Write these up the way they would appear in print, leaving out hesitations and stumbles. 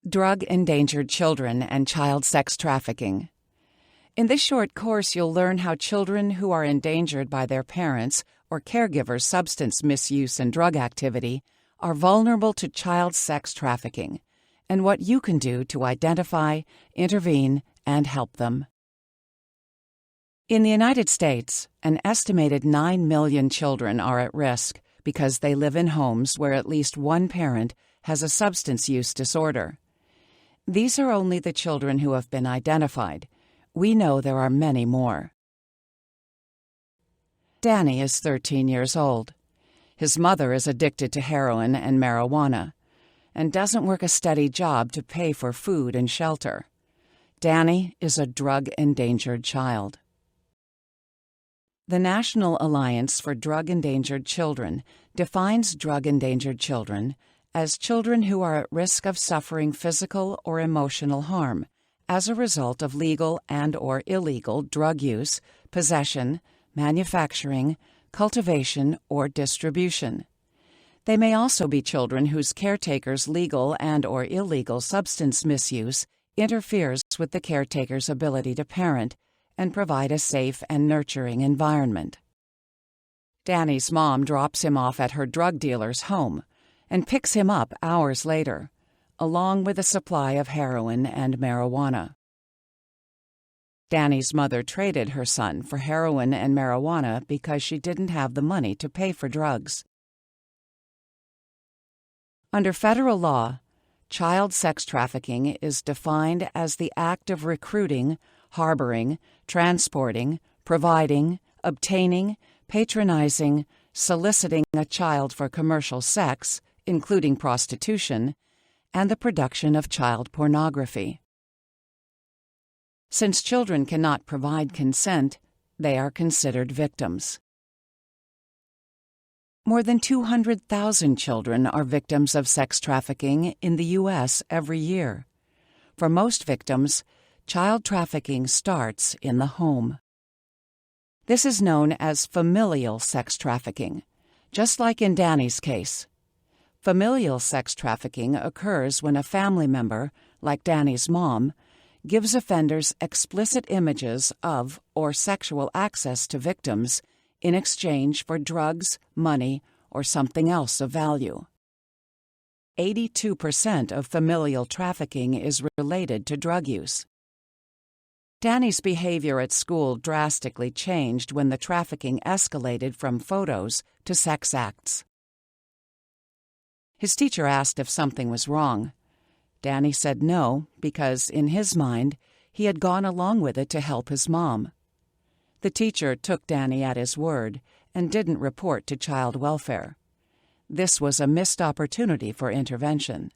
Drug-endangered children and child sex trafficking. In this short course, you'll learn how children who are endangered by their parents' or caregivers' substance misuse and drug activity are vulnerable to child sex trafficking, and what you can do to identify, intervene, and help them. In the United States, an estimated 9 million children are at risk because they live in homes where at least one parent has a substance use disorder. These are only the children who have been identified. We know there are many more. Danny is 13 years old. His mother is addicted to heroin and marijuana and doesn't work a steady job to pay for food and shelter. Danny is a drug-endangered child. The National Alliance for Drug-Endangered Children defines drug-endangered children as children who are at risk of suffering physical or emotional harm as a result of legal and/or illegal drug use, possession, manufacturing, cultivation, or distribution. They may also be children whose caretakers' legal and/or illegal substance misuse interferes with the caretaker's ability to parent and provide a safe and nurturing environment. Danny's mom drops him off at her drug dealer's home and picks him up hours later, along with a supply of heroin and marijuana. Danny's mother traded her son for heroin and marijuana because she didn't have the money to pay for drugs. Under federal law, child sex trafficking is defined as the act of recruiting, harboring, transporting, providing, obtaining, patronizing, soliciting a child for commercial sex, including prostitution, and the production of child pornography. Since children cannot provide consent, they are considered victims. More than 200,000 children are victims of sex trafficking in the U.S. every year. For most victims, child trafficking starts in the home. This is known as familial sex trafficking, just like in Danny's case. Familial sex trafficking occurs when a family member, like Danny's mom, gives offenders explicit images of or sexual access to victims in exchange for drugs, money, or something else of value. 82% of familial trafficking is related to drug use. Danny's behavior at school drastically changed when the trafficking escalated from photos to sex acts. His teacher asked if something was wrong. Danny said no because, in his mind, he had gone along with it to help his mom. The teacher took Danny at his word and didn't report to child welfare. This was a missed opportunity for intervention.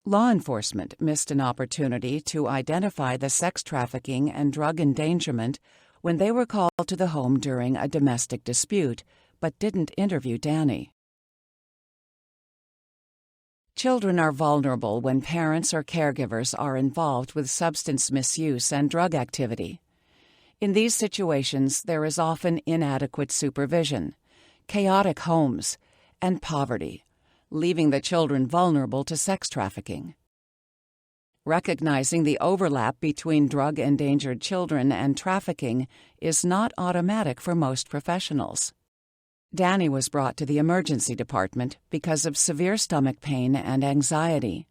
Law enforcement missed an opportunity to identify the sex trafficking and drug endangerment when they were called to the home during a domestic dispute, but didn't interview Danny. Children are vulnerable when parents or caregivers are involved with substance misuse and drug activity. In these situations, there is often inadequate supervision, chaotic homes, and poverty, leaving the children vulnerable to sex trafficking. Recognizing the overlap between drug-endangered children and trafficking is not automatic for most professionals. Danny was brought to the emergency department because of severe stomach pain and anxiety.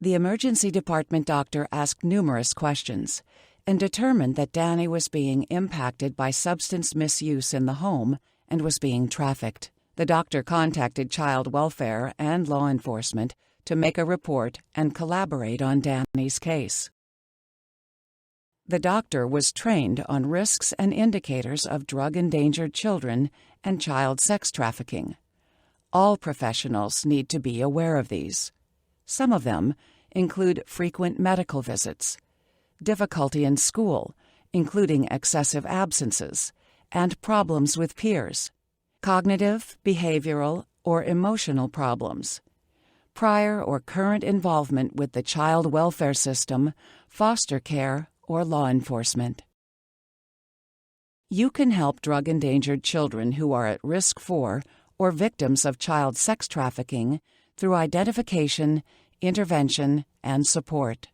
The emergency department doctor asked numerous questions and determined that Danny was being impacted by substance misuse in the home and was being trafficked. The doctor contacted child welfare and law enforcement to make a report and collaborate on Danny's case. The doctor was trained on risks and indicators of drug-endangered children and child sex trafficking. All professionals need to be aware of these. Some of them include frequent medical visits, difficulty in school, including excessive absences, and problems with peers, cognitive, behavioral, or emotional problems, prior or current involvement with the child welfare system, foster care, or law enforcement. You can help drug-endangered children who are at risk for or victims of child sex trafficking through identification, intervention, and support.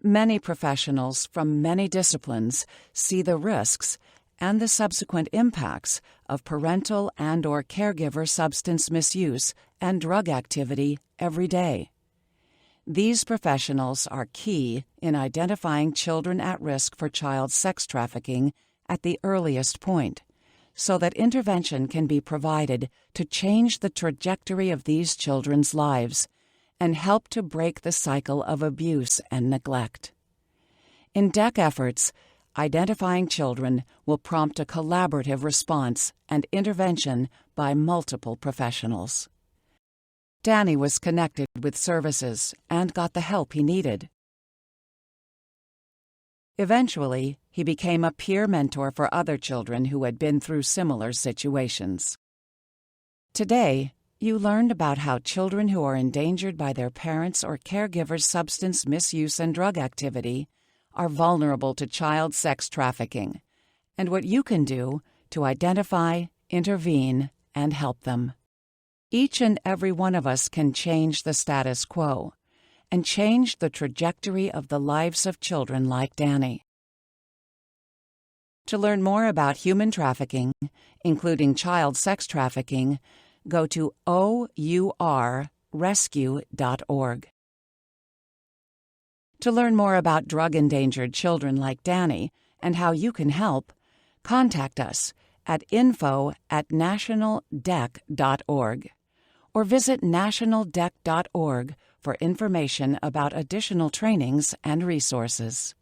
Many professionals from many disciplines see the risks and the subsequent impacts of parental and/or caregiver substance misuse and drug activity every day. These professionals are key in identifying children at risk for child sex trafficking at the earliest point, so that intervention can be provided to change the trajectory of these children's lives and help to break the cycle of abuse and neglect. In DEC efforts, identifying children will prompt a collaborative response and intervention by multiple professionals. Danny was connected with services and got the help he needed. Eventually, he became a peer mentor for other children who had been through similar situations. Today, you learned about how children who are endangered by their parents' or caregivers' substance misuse and drug activity are vulnerable to child sex trafficking, and what you can do to identify, intervene, and help them. Each and every one of us can change the status quo and change the trajectory of the lives of children like Danny. To learn more about human trafficking, including child sex trafficking, go to OURrescue.org. To learn more about drug-endangered children like Danny and how you can help, contact us at info@nationaldec.org or visit nationaldec.org for information about additional trainings and resources.